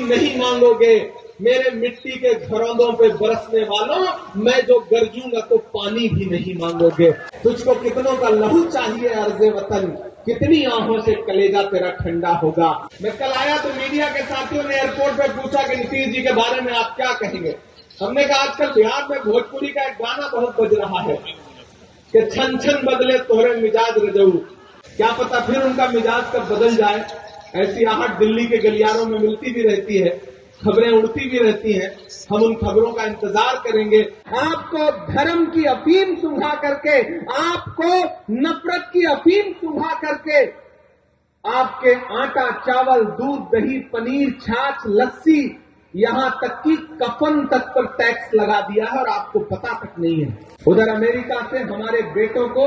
नहीं मांगोगे, मेरे मिट्टी के घरौंदों पे बरसने वालों, मैं जो गरजूंगा तो पानी भी नहीं मांगोगे। तुझको कितनों का लहू चाहिए अर्ज़े वतन, कितनी आंखों से कलेजा तेरा ठंडा होगा। मैं कल आया तो मीडिया के साथियों ने एयरपोर्ट पे पूछा कि नीतीश जी के बारे में आप क्या कहेंगे। हमने कहा आजकल बिहार में भोजपुरी का एक गाना बहुत बज रहा है कि छन छन बदले तोहरे मिजाज रजऊ। क्या पता फिर उनका मिजाज कब बदल जाए। ऐसी आहट दिल्ली के गलियारों में मिलती भी रहती है, खबरें उड़ती भी रहती हैं। हम उन खबरों का इंतजार करेंगे। आपको धर्म की अफीम सुंघा करके, आपको नफरत की अफीम सुंघा करके, आपके आटा, चावल, दूध, दही, पनीर, छाछ, लस्सी, यहां तक कि कफन तक पर टैक्स लगा दिया है और आपको पता तक नहीं है। उधर अमेरिका से हमारे बेटों को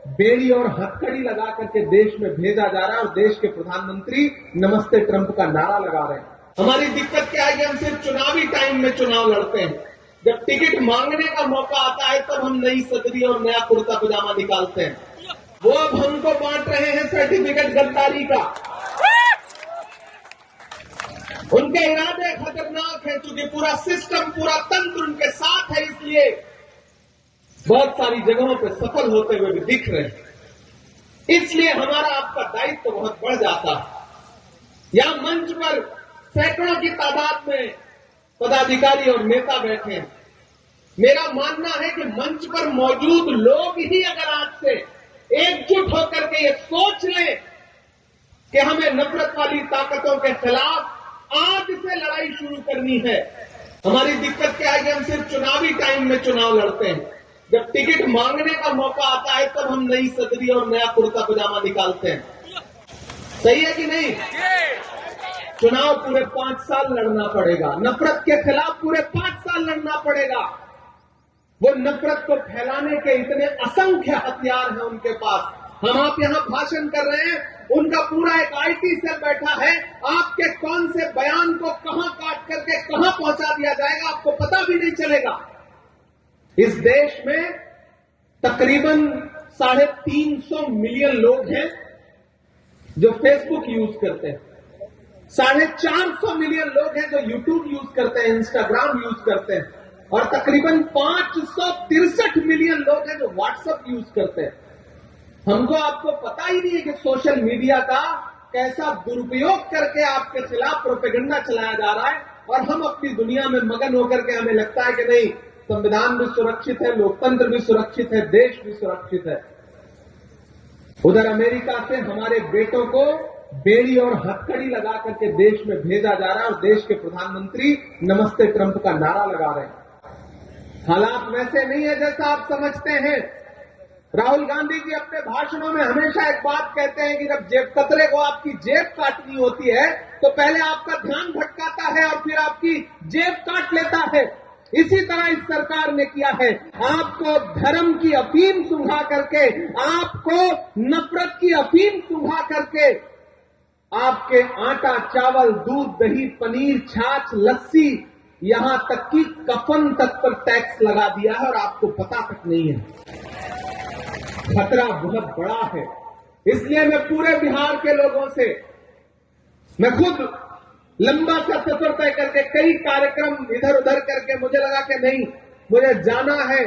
बेड़ी और हथकड़ी लगा करके देश में भेजा जा रहा है और देश के प्रधानमंत्री नमस्ते ट्रंप का नारा लगा रहे हैं। हमारी दिक्कत क्या है कि हम सिर्फ चुनावी टाइम में चुनाव लड़ते हैं। जब टिकट मांगने का मौका आता है तब हम नई सदरी और नया कुर्ता पजामा निकालते हैं। वो अब हमको बांट रहे हैं सर्टिफिकेट गद्दारी का। उनके इरादे खतरनाक हैं क्योंकि पूरा सिस्टम, पूरा तंत्र उनके साथ है, इसलिए बहुत सारी जगहों पर सफल होते हुए भी दिख रहे हैं। इसलिए हमारा आपका दायित्व बहुत बढ़ जाता है। यहां मंच पर सैकड़ों की तादाद में पदाधिकारी और नेता बैठे हैं। मेरा मानना है कि मंच पर मौजूद लोग ही अगर आज से एकजुट होकर के ये सोच लें कि हमें नफरत वाली ताकतों के खिलाफ आज से लड़ाई शुरू करनी है। हमारी दिक्कत क्या है कि हम सिर्फ चुनावी टाइम में चुनाव लड़ते हैं। जब टिकट मांगने का मौका आता है तब हम नई सदरी और नया कुर्ता पजामा निकालते हैं। सही है कि नहीं? चुनाव पूरे 5 साल लड़ना पड़ेगा, नफरत के खिलाफ पूरे 5 साल लड़ना पड़ेगा। वो नफरत को फैलाने के इतने असंख्य हथियार हैं उनके पास। हम आप यहां भाषण कर रहे हैं, उनका पूरा एक आईटी सेल बैठा है। आपके कौन से बयान को कहां काट करके कहां पहुंचा दिया जाएगा आपको पता भी नहीं चलेगा। इस देश में तकरीबन 350 मिलियन लोग हैं जो फेसबुक यूज करते हैं, 450 मिलियन लोग हैं जो यूट्यूब यूज करते हैं, इंस्टाग्राम यूज करते हैं, और तकरीबन 563 मिलियन लोग हैं जो व्हाट्सएप यूज करते हैं। हमको आपको पता ही नहीं है कि सोशल मीडिया का कैसा दुरुपयोग करके आपके खिलाफ प्रोपेगेंडा चलाया जा रहा है, और हम अपनी दुनिया में मगन होकर के हमें लगता है कि नहीं, संविधान भी सुरक्षित है, लोकतंत्र भी सुरक्षित है, देश भी सुरक्षित है। उधर अमेरिका से हमारे बेटों को बेड़ी और हथकड़ी लगा करके देश में भेजा जा रहा है और देश के प्रधानमंत्री नमस्ते ट्रंप का नारा लगा रहे हैं। हालात वैसे नहीं है जैसा आप समझते हैं। राहुल गांधी जी अपने भाषणों में हमेशा एक बात कहते हैं कि जब जेब कतरे को आपकी जेब काटनी होती है तो पहले आपका ध्यान भटकाता है और फिर आपकी जेब काट लेता है। इसी तरह इस सरकार ने किया है। आपको धर्म की अफीम सुंघा करके, आपको नफरत की अफीम सुंघा करके, आपके आटा, चावल, दूध, दही, पनीर, छाछ, लस्सी, यहां तक कि कफन तक पर टैक्स लगा दिया है और आपको पता तक नहीं है। खतरा बहुत बड़ा है। इसलिए मैं पूरे बिहार के लोगों से, मैं खुद लंबा सा सफर तय करके कई कार्यक्रम इधर उधर करके मुझे लगा कि नहीं, मुझे जाना है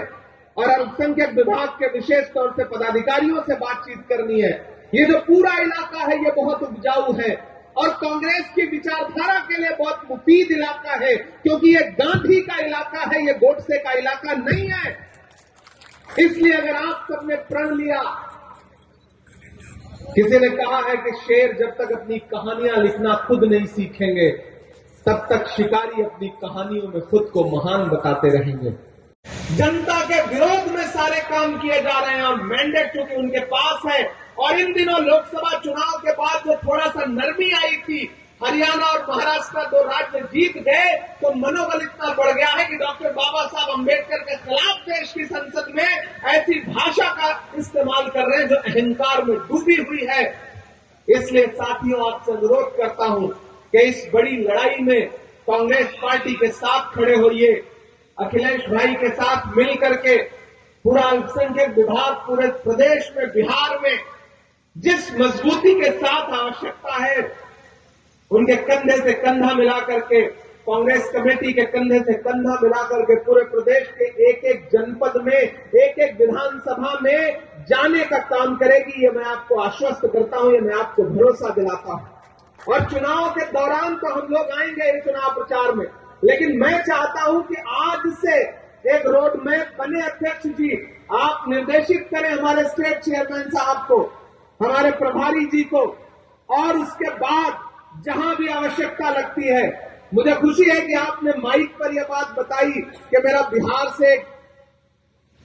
और अल्पसंख्यक विभाग के विशेष तौर से पदाधिकारियों से बातचीत करनी है। ये जो पूरा इलाका है ये बहुत उपजाऊ है और कांग्रेस की विचारधारा के लिए बहुत मुफीद इलाका है, क्योंकि ये गांधी का इलाका है, ये गोडसे का इलाका नहीं है। इसलिए अगर आप सबने प्रण लिया, किसी ने कहा है कि शेर जब तक अपनी कहानियां लिखना खुद नहीं सीखेंगे तब तक शिकारी अपनी कहानियों में खुद को महान बताते रहेंगे। जनता के विरोध में सारे काम किए जा रहे हैं और मैंडेट चूंकि उनके पास है, और इन दिनों लोकसभा चुनाव के बाद जो थोड़ा सा नरमी आई थी, हरियाणा और महाराष्ट्र 2 राज्य जीत गए, तो मनोबल इतना बढ़ गया है कि डॉक्टर बाबा साहब अंबेडकर के खिलाफ देश की संसद में ऐसी भाषा का इस्तेमाल कर रहे हैं जो अहंकार में डूबी हुई है। इसलिए साथियों, आपसे अनुरोध करता हूं कि इस बड़ी लड़ाई में कांग्रेस पार्टी के साथ खड़े होइए, अखिलेश भाई के साथ मिल करके पूरा अल्पसंख्यक विभाग पूरे प्रदेश में, बिहार में जिस मजबूती के साथ आवश्यकता है उनके कंधे से कंधा मिला करके, कांग्रेस कमेटी के कंधे से कंधा मिला करके पूरे प्रदेश के एक एक जनपद में, एक एक विधानसभा में जाने का काम करेगी। ये मैं आपको आश्वस्त करता हूं, ये मैं आपको भरोसा दिलाता हूं। और चुनाव के दौरान तो हम लोग आएंगे इस चुनाव प्रचार में, लेकिन मैं चाहता हूं कि आज से एक रोड मैप बने। अध्यक्ष जी, आप निर्देशित करें हमारे स्टेट चेयरमैन साहब को, हमारे प्रभारी जी को, और उसके बाद जहां भी आवश्यकता लगती है, मुझे खुशी है कि आपने माइक पर यह बात बताई कि मेरा बिहार से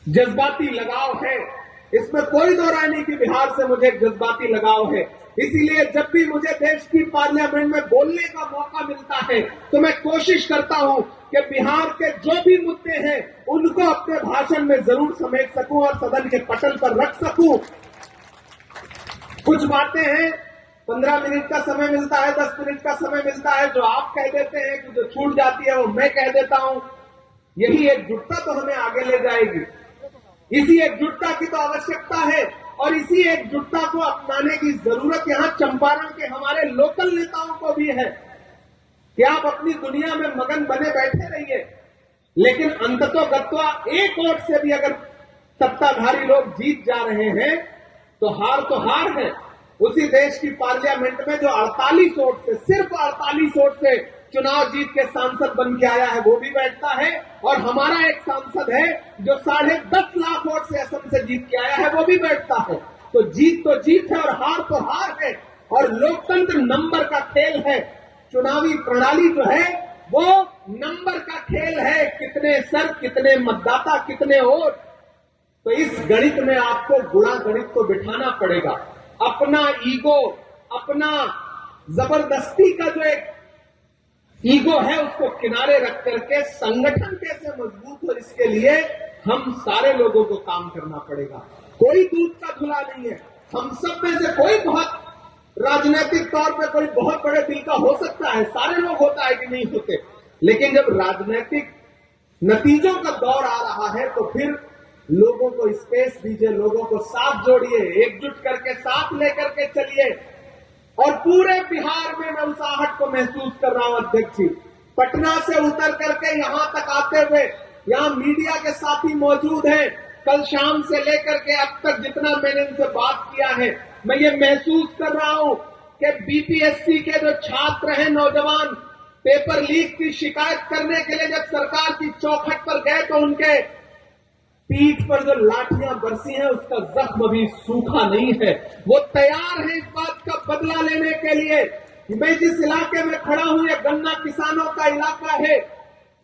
जज्बाती लगाव है। इसमें कोई दो राय नहीं कि बिहार से मुझे एक जज्बाती लगाव है। इसीलिए जब भी मुझे देश की पार्लियामेंट में बोलने का मौका मिलता है तो मैं कोशिश करता हूं कि बिहार के जो भी मुद्दे हैं उनको अपने भाषण में जरूर समेट सकूं और सदन के पटल पर रख सकूं। कुछ बातें हैं, 15 मिनट का समय मिलता है, 10 मिनट का समय मिलता है, जो आप कह देते हैं कि जो छूट जाती है वो मैं कह देता हूं। यही एकजुटता तो हमें आगे ले जाएगी। इसी एकजुटता की तो आवश्यकता है और इसी एकजुटता को अपनाने की जरूरत यहां चंपारण के हमारे लोकल नेताओं को भी है कि आप अपनी दुनिया में मगन बने बैठे रहिए, लेकिन अंततोगत्वा एक वोट से भी अगर सत्ताधारी लोग जीत जा रहे हैं तो हार है। उसी देश की पार्लियामेंट में जो 48 वोट से, सिर्फ 48 वोट से चुनाव जीत के सांसद बन के आया है वो भी बैठता है, और हमारा एक सांसद है जो 10.5 लाख वोट से असम से जीत के आया है वो भी बैठता है। तो जीत है और हार तो हार है। और लोकतंत्र नंबर का खेल है। चुनावी प्रणाली जो है वो नंबर का खेल है, कितने सर, कितने मतदाता, कितने वोट। तो इस गणित में आपको गुणा गणित को बिठाना पड़ेगा। अपना ईगो, अपना जबरदस्ती का जो एक ईगो है उसको किनारे रख करके संगठन कैसे मजबूत हो, इसके लिए हम सारे लोगों को काम करना पड़ेगा। कोई दूध का धुला नहीं है। हम सब में से कोई बहुत राजनीतिक तौर पे कोई बहुत बड़े दिल का हो सकता है, सारे लोग होता है कि नहीं होते, लेकिन जब राजनीतिक नतीजों का दौर आ रहा है तो फिर लोगों को स्पेस दीजिए, लोगों को साथ जोड़िए, एकजुट करके साथ लेकर के चलिए। और पूरे बिहार में मैं उस आहट को महसूस कर रहा हूं अध्यक्ष जी। पटना से उतर करके यहां तक आते हुए, यहां मीडिया के साथी मौजूद हैं, कल शाम से लेकर के अब तक जितना मैंने इनसे बात किया है, मैं ये महसूस कर रहा हूं कि बीपीएससी के जो छात्र हैं, नौजवान, पेपर लीक की शिकायत करने के लिए जब सरकार की चौखट पर गए तो उनके पीठ पर जो लाठियां बरसी हैं उसका जख्म अभी सूखा नहीं है। वो तैयार है इस बात का बदला लेने के लिए। मैं जिस इलाके में खड़ा हूं ये गन्ना किसानों का इलाका है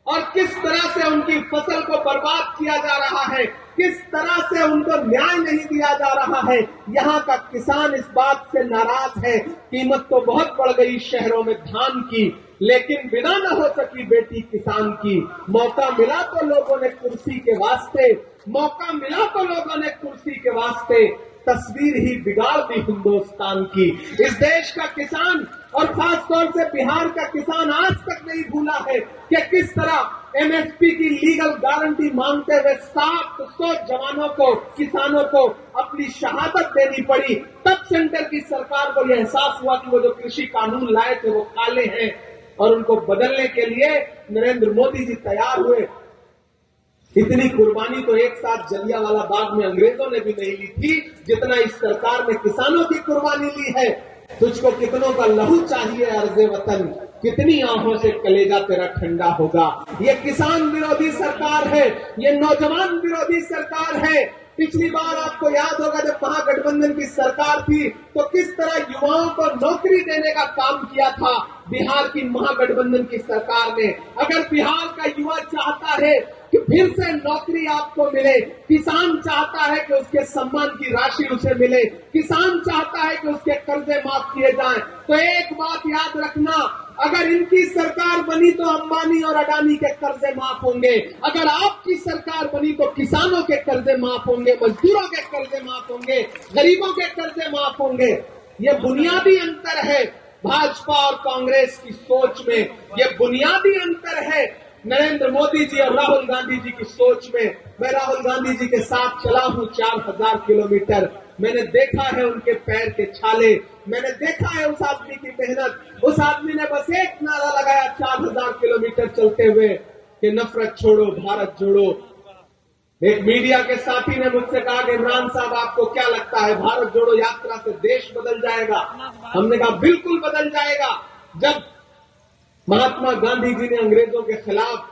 और किस तरह से उनकी फसल को बर्बाद किया जा रहा है, किस तरह से उनको न्याय नहीं दिया जा रहा है। यहाँ का किसान इस बात से नाराज है। कीमत तो बहुत बढ़ गई शहरों में धान की, लेकिन बिना न हो सकी बेटी किसान की। मौका मिला तो लोगों ने कुर्सी के वास्ते, मौका मिला तो लोगों ने कुर्सी के वास्ते तस्वीर ही बिगाड़ दी हिंदुस्तान की। इस देश का किसान और खासतौर से बिहार का किसान आज तक नहीं भूला है कि किस तरह एमएसपी की लीगल गारंटी मांगते हुए 700 जवानों को, किसानों को अपनी शहादत देनी पड़ी। तब सेंटर की सरकार को यह एहसास हुआ कि वो जो कृषि कानून लाए थे वो काले हैं और उनको बदलने के लिए नरेंद्र मोदी जी तैयार हुए। इतनी कुर्बानी तो एक साथ जलियांवाला बाग में अंग्रेजों ने भी नहीं ली थी जितना इस सरकार ने किसानों की कुर्बानी ली है। तुझको कितनों का लहू चाहिए अर्ज़े वतन, कितनी आंखों से कलेजा तेरा ठंडा होगा। ये किसान विरोधी सरकार है, ये नौजवान विरोधी सरकार है। पिछली बार आपको याद होगा जब महागठबंधन की सरकार थी तो किस तरह युवाओं को नौकरी देने का काम किया था बिहार की महागठबंधन की सरकार ने। अगर बिहार का युवा चाहता है कि फिर से नौकरी आपको मिले, किसान चाहता है कि उसके सम्मान की राशि उसे मिले, किसान चाहता है कि उसके कर्जे माफ किए जाएं, तो एक बात याद रखना, अगर इनकी सरकार बनी तो अंबानी और अडानी के कर्जे माफ होंगे। अगर आपकी सरकार बनी तो किसानों के कर्जे माफ होंगे, मजदूरों के कर्जे माफ होंगे, गरीबों के कर्जे माफ होंगे। ये बुनियादी अंतर है भाजपा और कांग्रेस की सोच में, ये बुनियादी अंतर है नरेंद्र मोदी जी और राहुल गांधी जी की सोच में। मैं राहुल गांधी जी के साथ चला हूं 4000 किलोमीटर। मैंने देखा है उनके पैर के छाले, मैंने देखा है उस आदमी की मेहनत। उस आदमी ने बस एक नारा लगाया 4000 किलोमीटर चलते हुए कि नफरत छोड़ो भारत जोड़ो। एक मीडिया के साथी ने मुझसे कहा कि इमरान साहब आपको क्या लगता है भारत जोड़ो यात्रा से देश बदल जाएगा? हमने कहा बिल्कुल बदल जाएगा। जब महात्मा गांधी जी ने अंग्रेजों के खिलाफ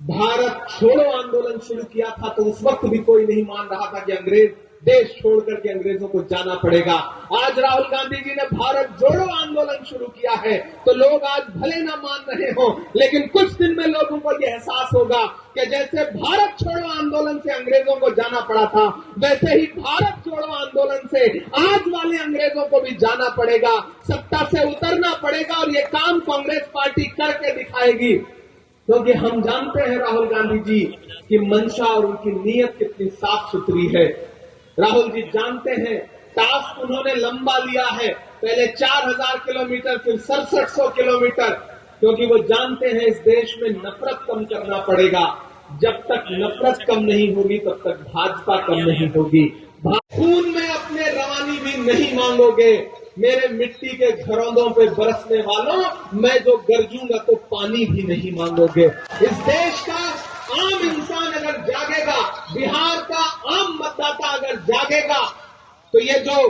भारत छोड़ो आंदोलन शुरू किया था तो उस वक्त भी कोई नहीं मान रहा था कि अंग्रेज देश छोड़कर के अंग्रेजों को जाना पड़ेगा। आज राहुल गांधी जी ने भारत जोड़ो आंदोलन शुरू किया है तो लोग आज भले ना मान रहे हो, लेकिन कुछ दिन में लोगों को यह एहसास होगा कि जैसे भारत छोड़ो आंदोलन से अंग्रेजों को जाना पड़ा था, वैसे ही भारत छोड़ो आंदोलन से आज वाले अंग्रेजों को भी जाना पड़ेगा, सत्ता से उतरना पड़ेगा और ये काम कांग्रेस पार्टी करके दिखाएगी। क्योंकि हम जानते हैं राहुल गांधी जी की मंशा और उनकी नीयत कितनी साफ सुथरी है। राहुल जी जानते हैं टास्क उन्होंने लंबा लिया है, पहले 4000 किलोमीटर फिर 6700 किलोमीटर, क्योंकि वो जानते हैं इस देश में नफरत कम करना पड़ेगा। जब तक नफरत कम नहीं होगी तब तक भाजपा कम नहीं होगी। खून में अपने रवानी भी नहीं मांगोगे, मेरे मिट्टी के घरौंदों पे बरसने वालों, मैं जो गरजूंगा तो पानी भी नहीं मांगोगे। इस देश का आम इंसान अगर जागेगा, बिहार का आम मतदाता अगर जागेगा, तो ये जो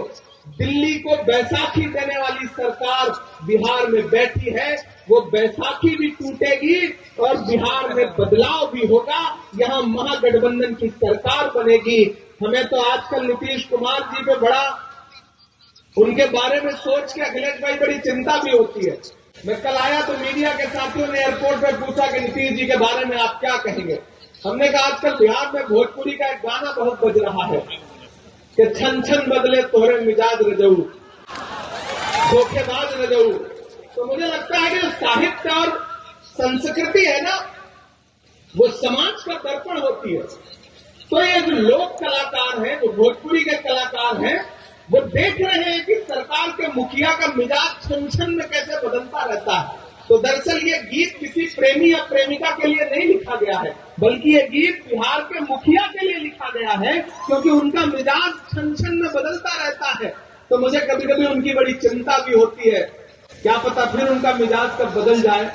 दिल्ली को बैसाखी देने वाली सरकार बिहार में बैठी है, वो बैसाखी भी टूटेगी और बिहार में बदलाव भी होगा। यहाँ महागठबंधन की सरकार बनेगी। हमें तो आजकल नीतीश कुमार जी पे बड़ा उनके बारे में सोच के अखिलेश भाई बड़ी चिंता भी होती है। मैं कल आया तो मीडिया के साथियों ने एयरपोर्ट पर पूछा कि नीतीश जी के बारे में आप क्या कहेंगे। हमने कहा आजकल बिहार में भोजपुरी का एक गाना बहुत बज रहा है कि छन छन बदले तोहरे मिजाज रजऊ, धोखेबाज रजऊ। तो मुझे लगता है कि जो साहित्य और संस्कृति है ना, वो समाज का दर्पण होती है। तो ये जो लोक कलाकार हैं, जो भोजपुरी के कलाकार हैं, वो देख रहे हैं कि सरकार के मुखिया का मिजाज छन छन में कैसे बदलता रहता है। तो दरअसल ये गीत किसी प्रेमी या प्रेमिका के लिए नहीं लिखा गया है, बल्कि ये गीत बिहार के मुखिया के लिए लिखा गया है, क्योंकि उनका मिजाज छन छन में बदलता रहता है। तो मुझे कभी कभी उनकी बड़ी चिंता भी होती है, क्या पता फिर उनका मिजाज कब बदल जाए।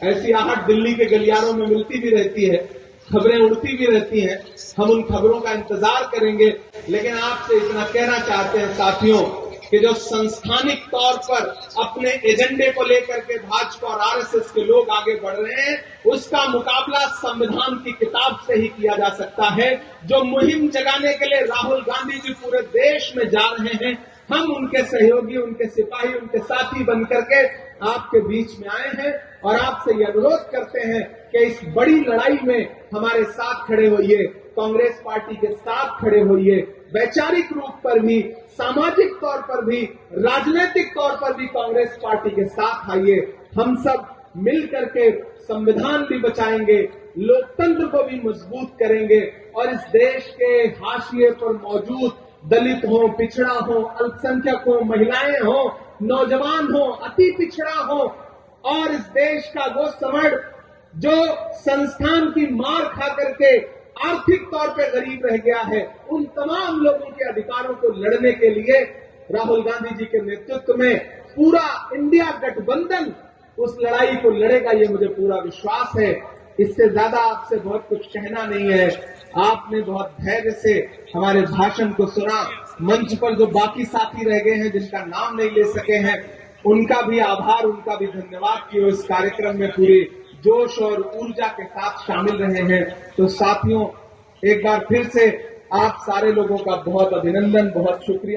ऐसी आहट दिल्ली के गलियारों में मिलती भी रहती है, खबरें उड़ती भी रहती हैं। हम उन खबरों का इंतजार करेंगे, लेकिन आपसे इतना कहना चाहते हैं साथियों कि जो संस्थानिक तौर पर अपने एजेंडे को लेकर के भाजपा और आरएसएस के लोग आगे बढ़ रहे हैं, उसका मुकाबला संविधान की किताब से ही किया जा सकता है। जो मुहिम जगाने के लिए राहुल गांधी जी पूरे देश में जा रहे हैं, हम उनके सहयोगी, उनके सिपाही, उनके साथी बन करके आपके बीच में आए हैं और आपसे ये अनुरोध करते हैं कि इस बड़ी लड़ाई में हमारे साथ खड़े होइए, कांग्रेस पार्टी के साथ खड़े होइए। वैचारिक रूप पर भी, सामाजिक तौर पर भी, राजनीतिक तौर पर भी कांग्रेस पार्टी के साथ आइए। हम सब मिल करके संविधान भी बचाएंगे, लोकतंत्र को भी मजबूत करेंगे और इस देश के हाशिए पर मौजूद दलित हो, पिछड़ा हो, अल्पसंख्यक हो, महिलाएं हो, नौजवान हो, अति पिछड़ा हो और इस देश का वो समड़ जो संस्थान की मार खा करके आर्थिक तौर पे गरीब रह गया है, उन तमाम लोगों के अधिकारों को लड़ने के लिए राहुल गांधी जी के नेतृत्व में पूरा इंडिया गठबंधन उस लड़ाई को लड़ेगा, ये मुझे पूरा विश्वास है। इससे ज्यादा आपसे बहुत कुछ कहना नहीं है। आपने बहुत धैर्य से हमारे भाषण को सुना। मंच पर जो बाकी साथी रह गए हैं जिनका नाम नहीं ले सके हैं, उनका भी आभार, उनका भी धन्यवाद कि वो इस कार्यक्रम में पूरी जोश और ऊर्जा के साथ शामिल रहे हैं। तो साथियों, एक बार फिर से आप सारे लोगों का बहुत अभिनंदन, बहुत शुक्रिया।